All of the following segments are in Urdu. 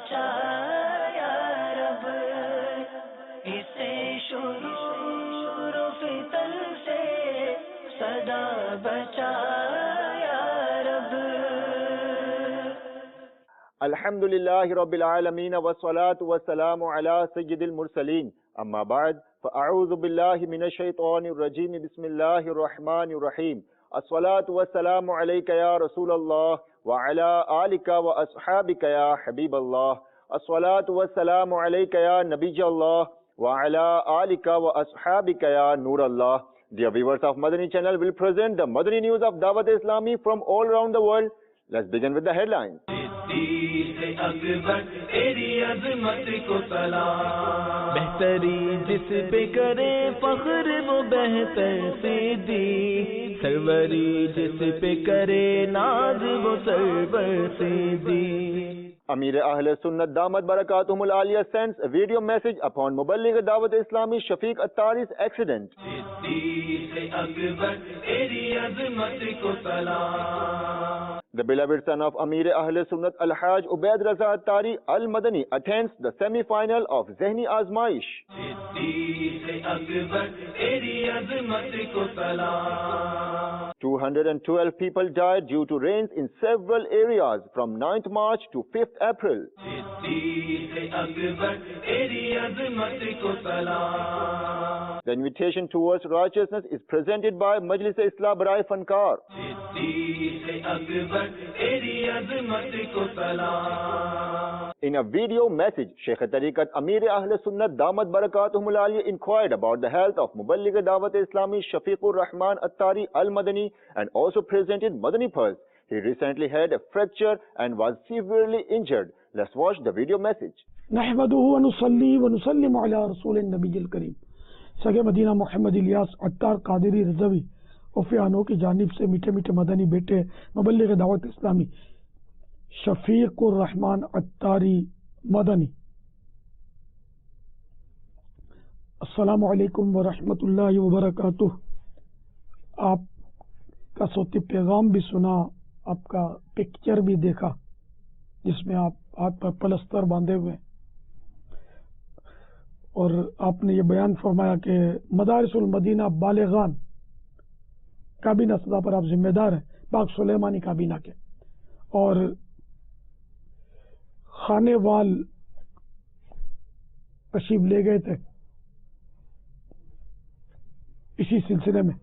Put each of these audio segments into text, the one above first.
بچا یا رب، اسے شرور و فتن سے صدا بچا یا رب۔ الحمد للہ رب العالمین والصلاة والسلام علی سید المرسلین، اما بعد فاعوذ باللہ من الشیطان الرجیم، بسم اللہ الرحمن الرحیم۔ الصلاة والسلام علیک یا رسول اللہ وعلی آلک واصحابک یا حبیب اللہ۔ الصلاة والسلام علیک یا نبی اللہ وعلی آلک واصحابک یا نور اللہ۔ Dear viewers of Madani channel, will present the Madani news of Dawat Islami from all around the world. Let's begin with the headlines. اکبر تیری عظمت کو سلام، بہتری جس پہ کرے فخر وہ بہتر سے دی، سروری جس پہ کرے ناز وہ سرور سے دی۔ Amir Ahl Sunnat Damat Barakatuhum Al-Aliyah sends a video message upon Muballigh Dawat Islami Shafiq Attari's accident. The beloved son of Amir Ahl Sunnat Al-Haj Ubaid Raza Attari Al-Madani attends the semi-final of Zehni Azmaish. 212 people died due to rains in several areas from 9th March to 5th April. The invitation towards righteousness is presented by Majlis-e-Islah Barai Fankar. In a video message, Sheikh Tariqat Amir Ahl Sunnat Damat Barakatuhum Al-Aliyah inquired about the health of Muballigh Dawat Islami Shafiqur Rahman Attari Al-Madani and also presented Madani Pulse. He recently had a fracture and was severely injured. Let's watch the video message. نحمده ونصلي ونسلم على رسول النبی الکریم۔ سگے مدینہ محمد الیاس عطار قادری رضوی وفیانوں کی جانب سے میٹھے میٹھے مدنی بیٹے مبلغ دعوت اسلامی شفیق الرحمان عطاری مدنی، السلام علیکم ورحمۃ اللہ وبرکاتہ۔ آپ کا صوتی پیغام بھی سنا، آپ کا پکچر بھی دیکھا جس میں آپ ہاتھ پر پلستر باندھے ہوئے، اور آپ نے یہ بیان فرمایا کہ مدارس المدینہ بالغان کابینہ سطح پر آپ ذمہ دار ہیں، پاک سلیمانی کابینہ کے، اور خانے وال تشریف لے گئے تھے اسی سلسلے میں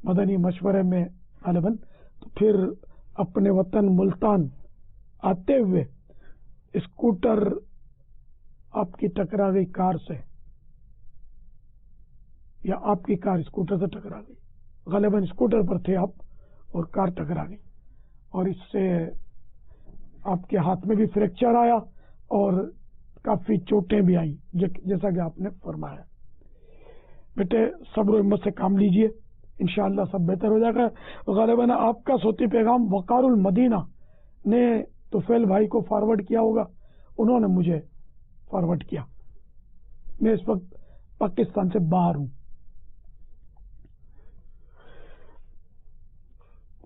مدنی مشورے میں غالباً، تو پھر اپنے وطن ملتان آتے ہوئے اسکوٹر آپ کی ٹکرا گئی کار سے، یا آپ کی کار اسکوٹر سے ٹکرا گئی، غالباً اسکوٹر پر تھے آپ اور کار ٹکرا گئی، اور اس سے آپ کے ہاتھ میں بھی فریکچر آیا اور کافی چوٹیں بھی آئیں جیسا کہ آپ نے فرمایا۔ بیٹے صبر و ہمت سے کام لیجئے، انشاءاللہ سب بہتر ہو جائے گا۔ غالباً آپ کا صوتی پیغام وقار المدینہ نے طفیل بھائی کو فارورڈ کیا ہوگا، انہوں نے مجھے فارورڈ کیا۔ میں اس وقت پاکستان سے باہر ہوں۔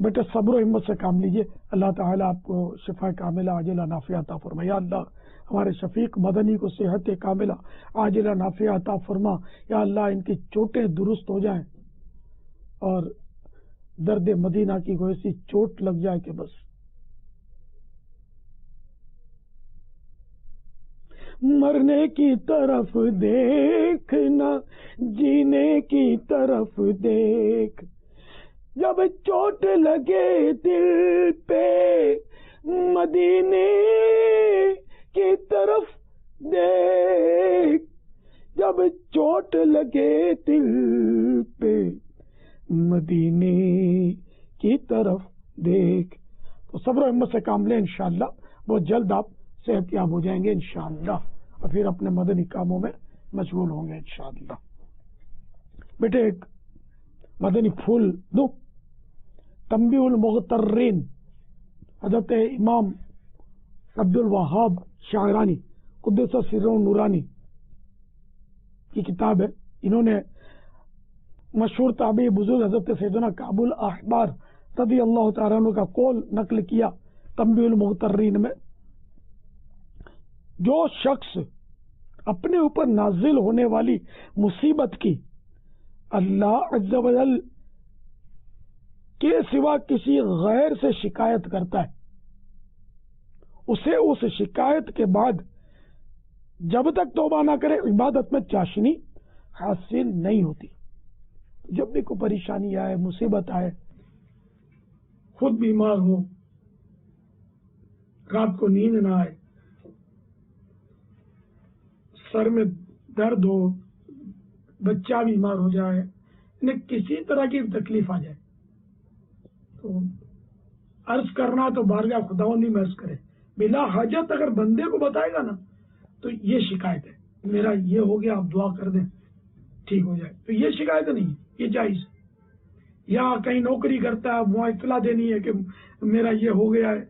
بیٹے صبر و ہمت سے کام لیجئے، اللہ تعالیٰ آپ کو شفا کاملہ عاجلہ نافعہ عطا فرما۔ یا اللہ ہمارے شفیق مدنی کو صحت کاملہ عاجلہ نافعہ عطا فرما۔ یا اللہ ان کی چوٹیں درست ہو جائیں اور درد مدینہ کی کوئی ایسی چوٹ لگ جائے کہ بس۔ مرنے کی طرف دیکھنا، جینے کی طرف دیکھ، جب چوٹ لگے دل پہ مدینے کی طرف دیکھ، جب چوٹ لگے دل پہ مدینے کی طرف دیکھ۔ تو صبر و ہمت سے کام لیں، انشاءاللہ بہت جلد آپ صحت یاب ہو جائیں گے انشاءاللہ، اور پھر اپنے مدنی کاموں میں مشغول ہوں گے انشاءاللہ۔ بیٹے ایک مدنی پھول دو، تنبیہ المغترین، حضرت امام عبد الوہاب شاعرانی قدس سرہ نورانی کی کتاب ہے۔ انہوں نے مشہور تابعی بزرگ حضرت سیدنا کعب الاحبار رضی اللہ تعالیٰ عنہ کا قول نقل کیا تنبیہ المغترین میں جو شخص اپنے اوپر نازل ہونے والی مصیبت کی اللہ عز و جل کے سوا کسی غیر سے شکایت کرتا ہے، اسے اس شکایت کے بعد جب تک توبہ نہ کرے عبادت میں چاشنی حاصل نہیں ہوتی۔ جب بھی کوئی پریشانی آئے، مصیبت آئے، خود بیمار ہو، رات کو نیند نہ آئے، سر میں درد ہو، بچہ بیمار ہو جائے، انہیں کسی طرح کی تکلیف آ جائے تو عرض کرنا تو بارگاہ خداوندی میں عرض کرے، بلا حاجت اگر بندے کو بتائے گا نا تو یہ شکایت ہے، میرا یہ ہو گیا، آپ دعا کر دیں ٹھیک ہو جائے، تو یہ شکایت نہیں ہے، یہ جائز ہے۔ یا کہیں نوکری کرتا ہے، وہاں اطلاع دینی ہے کہ میرا یہ ہو گیا ہے،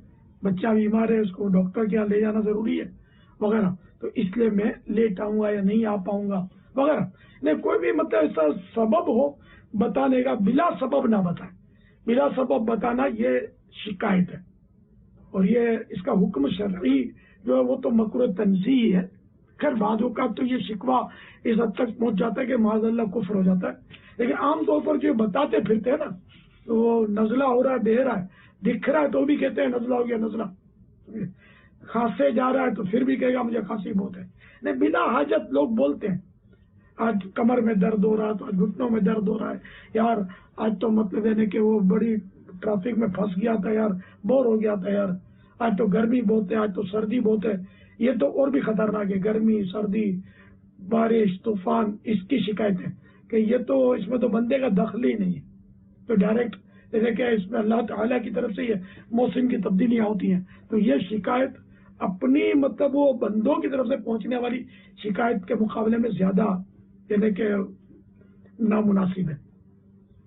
بچہ بیمار ہے، اس کو ڈاکٹر کے یہاں لے جانا ضروری ہے وغیرہ، تو اس لیے میں لیٹ آؤں گا یا نہیں آ پاؤں گا وغیرہ۔ نہیں، کوئی بھی مطلب ایسا سبب ہو بتانے کا، بلا سبب نہ بتائے، بلا سبب بتانا یہ شکایت ہے، اور یہ اس کا حکم شرعی جو ہے وہ تو مکروہ تنزیہی ہے۔ خیر بعض اوقات تو یہ شکوہ اس حد تک پہنچ جاتا ہے کہ معاذ اللہ کفر ہو جاتا ہے، لیکن عام طور پر جو بتاتے پھرتے ہیں نا، تو وہ نزلہ ہو رہا ہے، بہ رہا ہے، دکھ رہا ہے تو بھی کہتے ہیں نزلہ ہو گیا، نزلہ کھانسے جا رہا ہے تو پھر بھی کہے گا مجھے کھانسی بہت ہے۔ نہیں، بلا حاجت لوگ بولتے ہیں، آج کمر میں درد ہو رہا ہے تو آج گھٹنوں میں درد ہو رہا ہے، یار آج تو مطلب ہے کہ وہ بڑی ٹریفک میں پھنس گیا تھا یار، بور ہو گیا تھا یار، آج تو گرمی بہت ہے، آج تو سردی بہت ہے۔ یہ تو اور بھی خطرناک ہے، گرمی، سردی، بارش، طوفان، اس کی شکایت ہے کہ یہ تو اس میں تو بندے کا دخل ہی نہیں ہے، تو ڈائریکٹ جیسے کہ اس میں اللہ تعالیٰ کی طرف سے یہ موسم کی تبدیلیاں ہوتی ہیں، تو یہ شکایت اپنی مطلب وہ بندوں کی طرف سے پہنچنے والی شکایت کے مقابلے میں زیادہ یعنی کہ نامناسب ہے،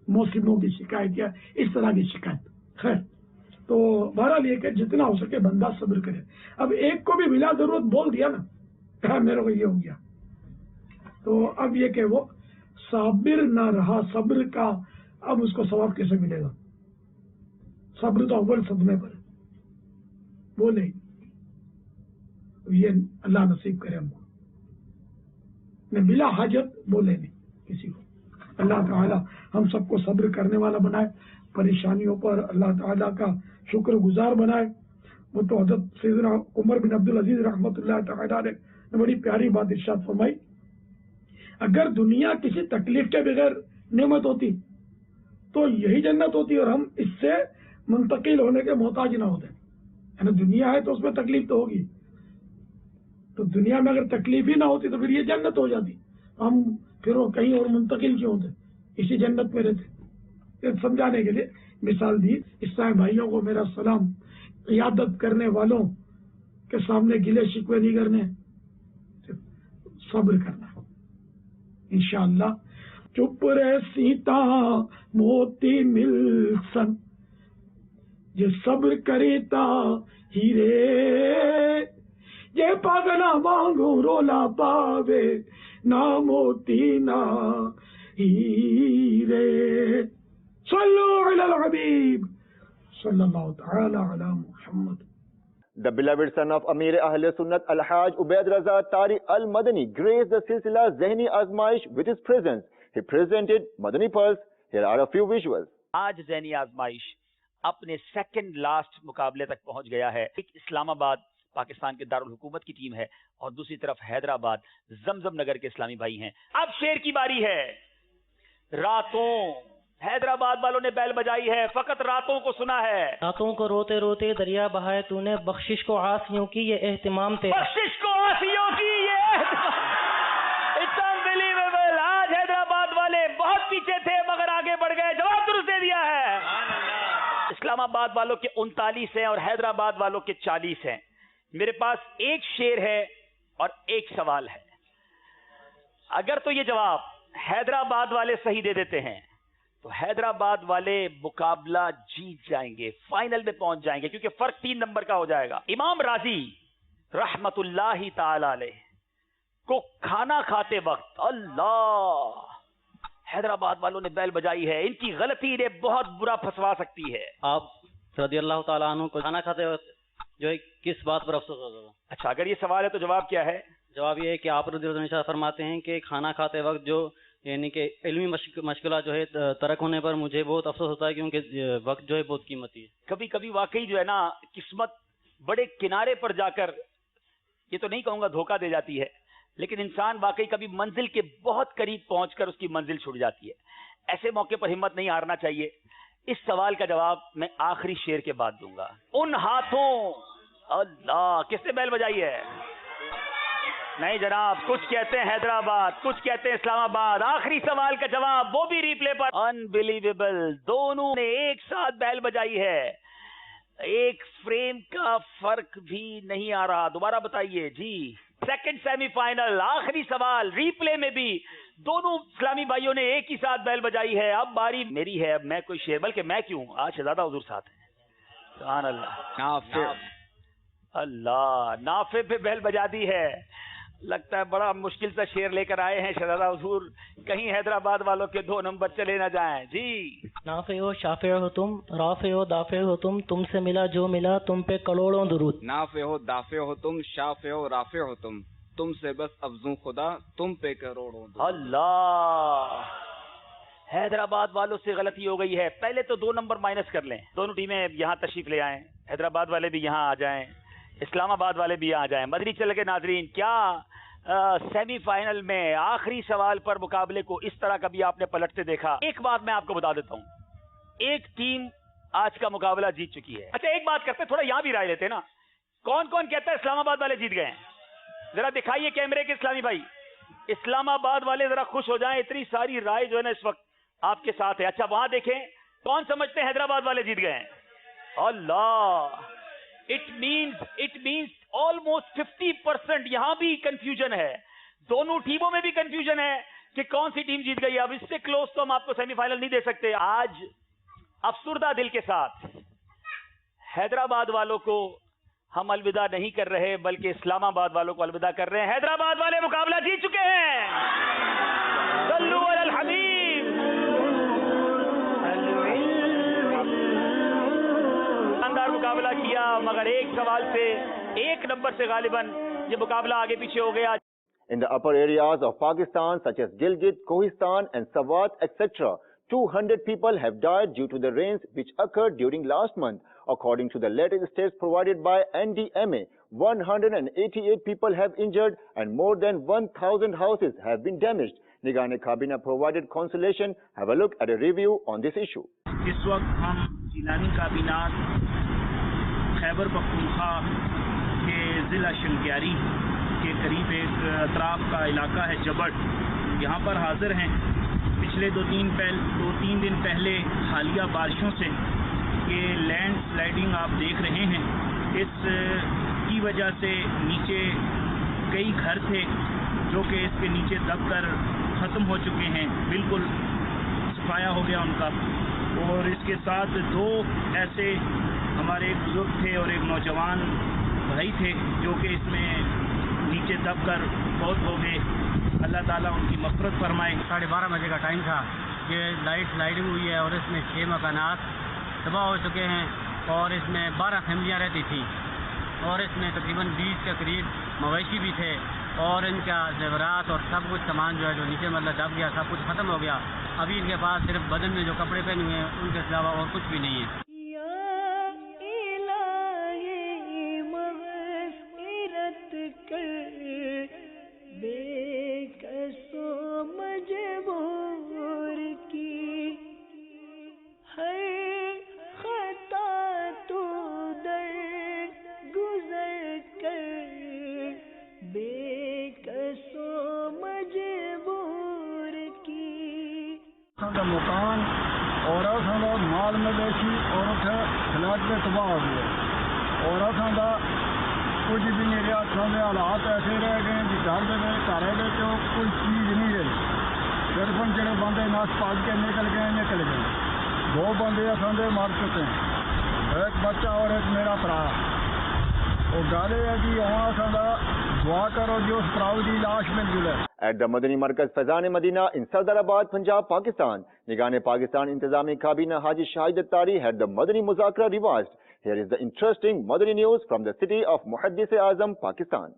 موسموں کی شکایت یا اس طرح کی شکایت۔ خیر، تو بہرحال یہ کہ جتنا ہو سکے بندہ صبر کرے۔ اب ایک کو بھی بلا ضرورت بول دیا نا، کہا میرے کو یہ ہو گیا، تو اب یہ کہ وہ صابر نہ رہا، صبر کا اب اس کو ثواب کیسے ملے گا؟ صبر تو اول صدمے پر ہے، وہ نہیں، یہ اللہ نصیب کرے ہم کو، میں بلا حاجت بولے نہیں کسی کو۔ اللہ تعالی ہم سب کو صبر کرنے والا بنائے، پریشانیوں پر اللہ تعالیٰ کا شکر گزار بنائے۔ وہ تو حضرت سیدنا عمر بن عبدالعزیز رحمۃ اللہ تعالیٰ نے بڑی پیاری بات ارشاد فرمائی، اگر دنیا کسی تکلیف کے بغیر نعمت ہوتی تو یہی جنت ہوتی، اور ہم اس سے منتقل ہونے کے محتاج نہ ہوتے۔ یعنی دنیا ہے تو اس میں تکلیف تو ہوگی، تو دنیا میں اگر تکلیف ہی نہ ہوتی تو پھر یہ جنت ہو جاتی، ہم پھر وہ کہیں اور منتقل کیوں ہوتے، اسی جنت میں رہتے۔ سمجھانے کے لیے مثال دی۔ عیسائی بھائیوں کو میرا سلام، عیادت کرنے والوں کے سامنے گلے شکوے نہیں کرنے، صبر کرنا انشاءاللہ۔ چپ رہ سیتا موتی مل سن، یہ صبر کریتا ہیرے، یہ پاگلا مانگو رولا پاوے، نہ موتی نہ ہیرے۔ صلو علی الحبیب صلی اللہ تعالی علی محمد۔ The beloved son of Amir Ahl Sunnat Al-Haj Ubaid Raza Tari Al-Madani graced the Silsila Zehni Azmaish with his presence. He presented Madani Pulse. Here are a few visuals. آج ذہنی آزمائش اپنے سیکنڈ لاسٹ مقابلے تک پہنچ گیا ہے۔ ایک اسلام آباد پاکستان کے دارالحکومت کی ٹیم ہے اور دوسری طرف حیدرآباد زمزم نگر کے اسلامی بھائی ہیں۔ اب شیر کی باری ہے۔ راتوں حیدرآباد والوں نے بیل بجائی ہے، فقط راتوں کو سنا ہے، راتوں کو روتے روتے دریا بہائے تو نے، بخشش کو عاصیوں کی یہ اہتمام تیرا، بخشش کو عاصیوں کی یہ It's unbelievable۔ آج حیدرآباد والے بہت پیچھے تھے مگر آگے بڑھ گئے، جواب درست دے دیا ہے۔ اسلام آباد والوں کے 39 ہیں اور حیدرآباد والوں کے 40 ہیں۔ میرے پاس ایک شیر ہے اور ایک سوال ہے، اگر تو یہ جواب حیدرآباد والے صحیح دے دیتے ہیں تو حیدرآباد والے مقابلہ جیت جائیں گے، فائنل میں پہنچ جائیں گے، کیونکہ فرق 3 نمبر کا ہو جائے گا۔ امام راضی رحمت اللہ تعالی علیہ کو کھانا کھاتے وقت اللہ، حیدرآباد والوں نے بیل بجائی ہے، ان کی غلطی انہیں بہت برا پھنسوا سکتی ہے۔ آپ رضی اللہ تعالیٰ عنہ کو کھانا کھاتے وقت جو ہے کس بات پر افسوس ہوتا تھا؟ اچھا، اگر یہ سوال ہے تو جواب کیا ہے؟ جواب یہ ہے کہ آپ رضی اللہ عنہ فرماتے ہیں کہ کھانا کھاتے وقت جو یعنی کہ علمی مشغلہ جو ہے ترک ہونے پر مجھے بہت افسوس ہوتا ہے، کیونکہ وقت جو ہے بہت قیمتی ہے. کبھی کبھی واقعی جو ہے نا قسمت بڑے کنارے پر جا کر، یہ تو نہیں کہوں گا دھوکہ دے جاتی ہے، لیکن انسان واقعی کبھی منزل کے بہت قریب پہنچ کر اس کی منزل چھوٹ جاتی ہے. ایسے موقع پر ہمت نہیں ہارنا چاہیے. اس سوال کا جواب میں آخری شعر کے بعد دوں گا. ان ہاتھوں، اللہ، کس نے بیل بجائی ہے؟ نہیں جناب، کچھ کہتے ہیں حیدرآباد، کچھ کہتے ہیں اسلام آباد. آخری سوال کا جواب وہ بھی ریپلے پر. انبلیویبل، دونوں نے ایک ساتھ بیل بجائی ہے. ایک فریم کا فرق بھی نہیں آ رہا. دوبارہ بتائیے جی. سیکنڈ سیمی فائنل، آخری سوال، ریپلے میں بھی دونوں اسلامی بھائیوں نے ایک ہی ساتھ بیل بجائی ہے. اب باری میری ہے. اب میں کوئی شعر، بلکہ میں کیوں، آج شہزادہ حضور ساتھ ہیں. سبحان اللہ. اللہ، نافع پہ بیل بجا دی ہے. لگتا ہے بڑا مشکل سے شعر لے کر آئے ہیں شہزادہ حضور، کہیں حیدرآباد والوں کے 2 نمبر چلے نہ جائیں. جی. نافع ہو شافع ہو تم، رافع ہو دافع ہو تم سے ملا جو ملا تم پہ کروڑوں درود. نافع ہو دافع ہو تم، شافع ہو رافع ہو تم سے بس افزوں خدا تم پہ کروڑوں درود. اللہ، حیدرآباد والوں سے غلطی ہو گئی ہے. پہلے تو 2 نمبر مائنس کر لیں. دونوں ٹیمیں یہاں تشریف لے آئیں، حیدرآباد والے بھی یہاں آ جائیں، اسلام آباد والے بھی آ جائیں. مدنی چل کے ناظرین، کیا سیمی فائنل میں آخری سوال پر مقابلے کو اس طرح کبھی آپ نے پلٹتے دیکھا؟ ایک بات میں آپ کو بتا دیتا ہوں، ایک ٹیم آج کا مقابلہ جیت چکی ہے. اچھا، ایک بات کرتے تھوڑا یہاں بھی رائے لیتے نا. کون کون کہتا ہے اسلام آباد والے جیت گئے ہیں؟ ذرا دکھائیے کیمرے کے اسلامی بھائی. اسلام آباد والے ذرا خوش ہو جائیں، اتنی ساری رائے جو ہے نا اس وقت آپ کے ساتھ ہے. اچھا، وہاں دیکھیں کون سمجھتے ہیں حیدرآباد والے جیت گئے ہیں؟ اللہ، اٹ مینز آلموسٹ 50%. یہاں بھی کنفیوژن ہے، دونوں ٹیموں میں بھی کنفیوژن ہے کہ کون سی ٹیم جیت گئی. اب اس سے کلوز تو ہم آپ کو سیمی فائنل نہیں دے سکتے. آج افسردہ دل کے ساتھ حیدرآباد والوں کو ہم الوداع نہیں کر رہے، بلکہ اسلام آباد والوں کو الوداع کر رہے ہیں. حیدرآباد والے مقابلہ جیت چکے ہیں. صلو علی الحبیب. شاندار مقابلہ کیا، مگر ایک سوال سے، 1 نمبر سے غالباً یہ مقابلہ آگے پیچھے ہو گیا. In the upper areas of Pakistan, such as Gilgit, Kohistan and Swat, etc., 200 people have died due to the rains which occurred during last month. According to the latest stats provided by NDMA, 188 people have injured and more than 1,000 houses have been damaged. Nigahn-e-Kabinah provided consolation. Have a look at a review on this issue. اس وقت ہم جیلانی کابینہ خیبر پختونخوا کے ضلع شنکیاری کے قریب ایک اطراف کا علاقہ ہے جبٹ، یہاں پر حاضر ہیں. پچھلے 2-3 دن پہلے حالیہ بارشوں سے یہ لینڈ سلائڈنگ آپ دیکھ رہے ہیں، اس کی وجہ سے نیچے کئی گھر تھے جو کہ اس کے نیچے دب کر ختم ہو چکے ہیں، بالکل صفایا ہو گیا ان کا. اور اس کے ساتھ 2 ایسے ہمارے ایک بزرگ تھے اور ایک نوجوان بھائی تھے جو کہ اس میں نیچے دب کر فوت ہو گئے. اللہ تعالیٰ ان کی مغفرت فرمائے. 12:30 بجے کا ٹائم تھا. یہ لائٹ سلائڈنگ ہوئی ہے اور اس میں 6 مکانات تباہ ہو چکے ہیں اور اس میں 12 فیملیاں رہتی تھیں اور اس میں تقریباً 20 کے قریب مویشی بھی تھے اور ان کا زیورات اور سب کچھ سامان جو ہے جو نیچے مطلب دب گیا، سب کچھ ختم ہو گیا. ابھی ان کے پاس صرف بدن میں جو کپڑے پہنے ہوئے ہیں ان کے علاوہ اور کچھ بھی نہیں ہے. مکان اور مال مویشی اور فلڈ میں تباہ ہو گئے اور کچھ بھی نہیں رہا. حالات ایسے رہ گئے کہ گھر کوئی چیز نہیں رہی. صرف جڑے بندے نس پاج کے نکل گئے. 2 بندے اصل مر چکے ہیں، ایک بچہ اور ایک میرا برا. اور گل یہ ہے کہ ہوں دعا کرو جو اس پراؤ کی لاش مل جائے. At the Madani Markaz Faizan Madina in Sardarabad, Punjab, Pakistan, Nigahn-e-Pakistan Intizami Kabinah Haji Shahid Attari had the Madani Muzakara revised. Here is the interesting Madani news from the city of Muhaddis-e-Azam, Pakistan.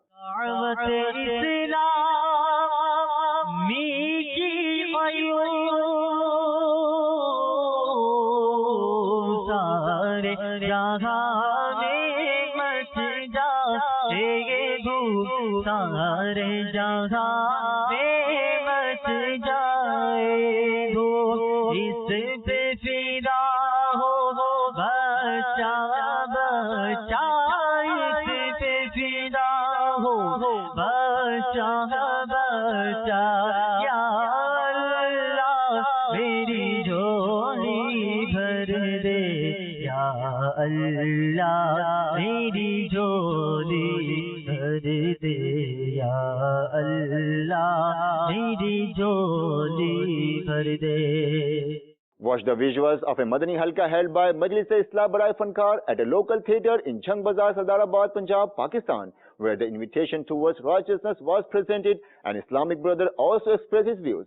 Watch the visuals of a Madani Halka held by Majlis-e-Islah Barai Fankar at a local theatre in Jhang Bazaar, Sardarabad, Punjab, Pakistan, where the invitation towards righteousness was presented and Islamic brother also expressed his views.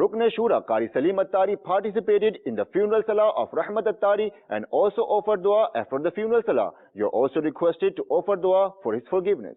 Rukn Shura Qari Salim Attari participated in the funeral salah of Rahmat Attari and also offered dua after the funeral salah. You are also requested to offer dua for his forgiveness.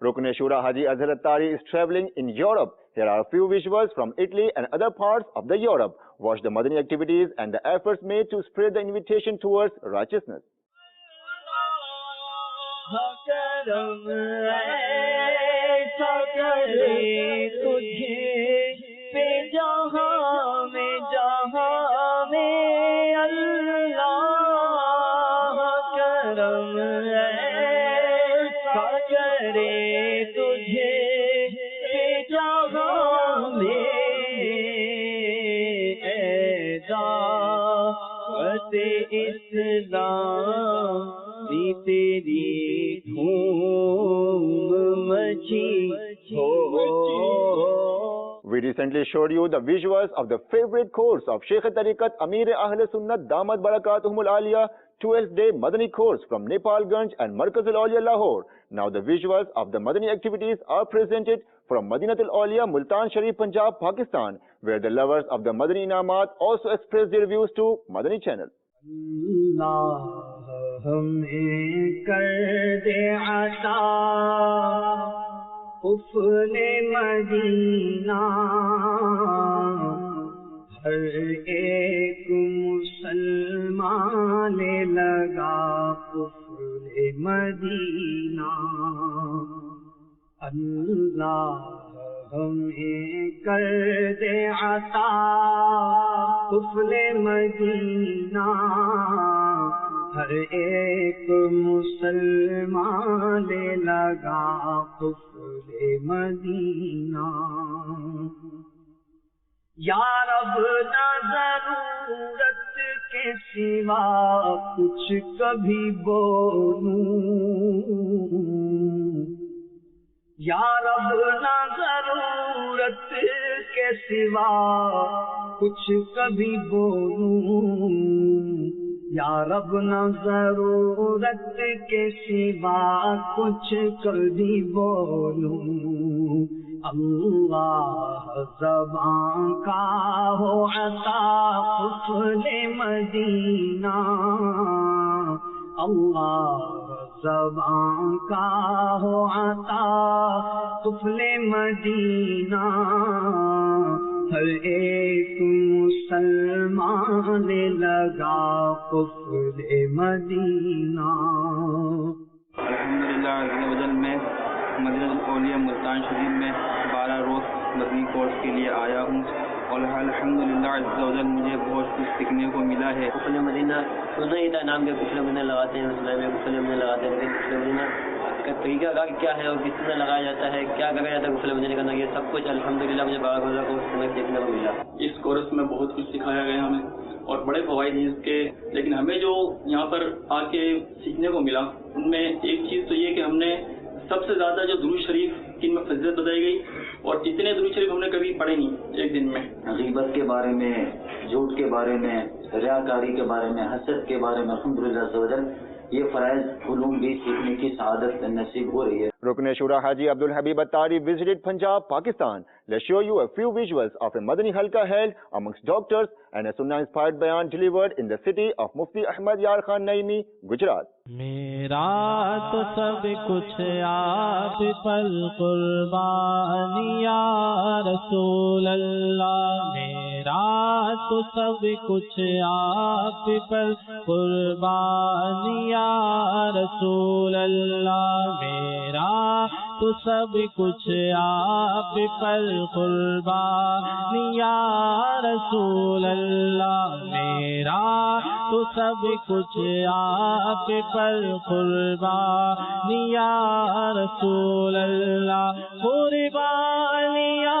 Rukn Shura Haji Azhar Attari is traveling in Europe. Here are a few visuals from Italy and other parts of the Europe. Watch the Madani activities and the efforts made to spread the invitation towards righteousness. We recently showed you the visuals of the favorite course of Sheikh Tariqat Amir Ahl Sunnat Damat Barakatuhumul Aliyah 12th day Madani course from Nepalganj and Markazul Awliya Lahore. Now the visuals of the Madani activities are presented from Madinatul Awliya, Multan Sharif, Punjab, Pakistan, where the lovers of the Madani Inamat also express their views to Madani channel. Allah hame kar de ata ufle Madina har ek musalman le laga ufle Madina. Allah ہمیں کر دے عطا افل مدینہ ہر ایک مسلمان لے لگا افل مدینہ. یا رب نہ ضرورت کے سوا کچھ کبھی بولوں، یا رب نہ ضرورت کے سوا کچھ کبھی بولوں، یا رب نہ ضرورت کے سوا کچھ کبھی بولوں. اللہ زبان کا ہو عطا افل مدینہ، اللہ زبان کا ہو عطا افل مدینہ ہر ایک مسلمان لے لگا افل مدینہ. الحمدللہ عز و جل میں مدینۃ الاولیاء ملتان شریف میں 12 روز مدنی کورس کے لیے آیا ہوں اور الحمدللہ عز و جل مجھے بہت کچھ سیکھنے کو ملا ہے. غسل مدینہ سنا ہی تھا نام کے غسل مدینہ لگاتے ہیں، اسلام میں غسل مدینہ لگاتے ہیں، لیکن غسل مدینہ کا طریقہ کار کیا ہے اور کس طرح لگایا جاتا ہے، کیا کرا جاتا ہے غسل مدینہ کرنا، یہ سب کچھ الحمدللہ مجھے 12 روزہ کورس میں سیکھنے کو ملا. اس کورس میں بہت کچھ سکھایا گیا ہمیں اور بڑے فوائد ہیں اس کے، لیکن ہمیں جو یہاں پر آ کے سیکھنے کو ملا ان میں ایک چیز تو یہ کہ ہم نے سب سے زیادہ جو درود شریف کی ان میں فضیلت بتائی گئی اور اتنے درود شریف ہم نے کبھی پڑھے نہیں ایک دن میں. غیبت کے بارے میں، جھوٹ کے بارے میں، ریاکاری کے بارے میں، حسد کے بارے میں الحمدللہ عز و جل یہ فرائض علوم بھی سیکھنے کی سعادت نصیب ہو رہی ہے. Rukn Shura Haji Abdul Habib Attari visited Punjab, Pakistan. Let's show you a few visuals of a Madani Halqa held amongst doctors and a Sunnah-inspired bayan delivered in the city of Mufti Ahmad Yar Khan Naimi, Gujarat. میرا تو سب کچھ آپ پر قربان یا رسول اللہ، میرا تو سب کچھ آپ پر قربان یا رسول اللہ، میرا تو سب کچھ آپ پر قربان یا رسول اللہ، میرا تو سب کچھ آپ پر قربان یا رسول اللہ، قربان یا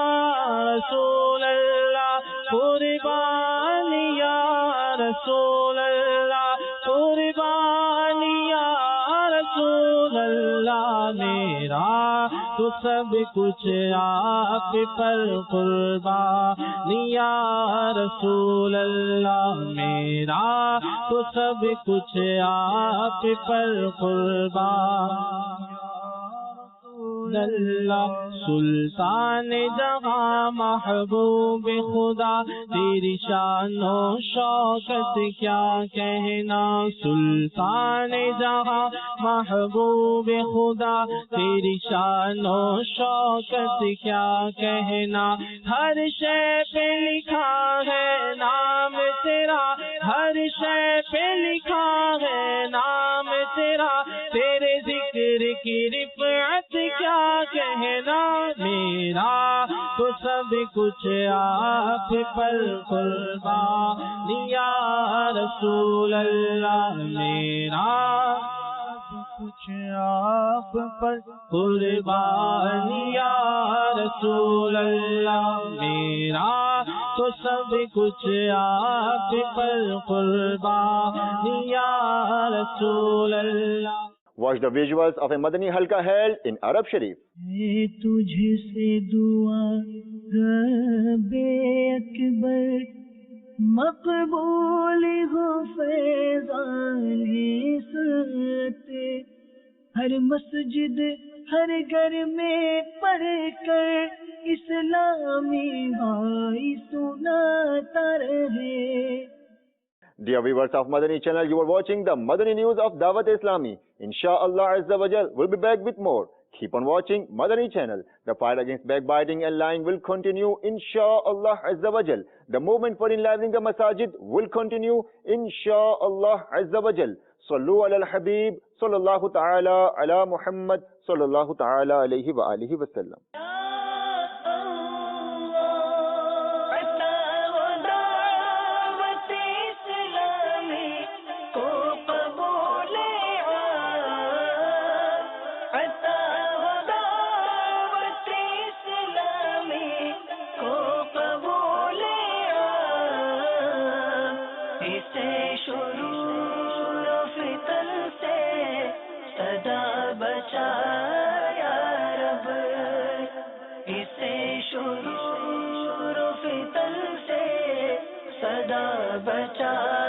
رسول اللہ، قربان یا رسول اللہ، قربان یا رسول اللہ، میرا تو سب کچھ آپ پر قربان یا رسول اللہ، میرا تو سب کچھ آپ پر قربان اللہ. سلطان جہاں محبوب خدا تیری شان و شوکت کیا کہنا، سلطان جہاں محبوب خدا تیری شان و شوکت کیا کہنا، ہر شے پہ لکھا ہے نام تیرا، ہر شے پہ لکھا ہے نام تیرا، تیرے ذکر کی رفعت کیا کہنا، میرا تو سب کچھ آپ پر قربان یا رسول اللہ، میرا کچھ آپ پر قربان یا رسول اللہ، میرا تو سب کچھ آپ پر قربان یا رسول اللہ. Watch the visuals of a Madani Halqa held in Arab Sharif. تجھ سے دعا رب اکبر مقبول ہو فیضان ستے، ہر مسجد ہر گھر میں پڑھ کر اسلامی بھائی سناتا رہے. Dear viewers of Madani channel, you are watching the Madani news of Dawat Islami. Insha'Allah Azza wa Jal will be back with more. Keep on watching Madani channel. The fight against backbiting and lying will continue. Insha'Allah Azza wa Jal. The movement for enlivening the masajid will continue. Insha'Allah Azza wa Jal. Sallu ala al-Habib, sallallahu ta'ala ala Muhammad, sallallahu ta'ala alayhi wa alihi wa sallam. بچا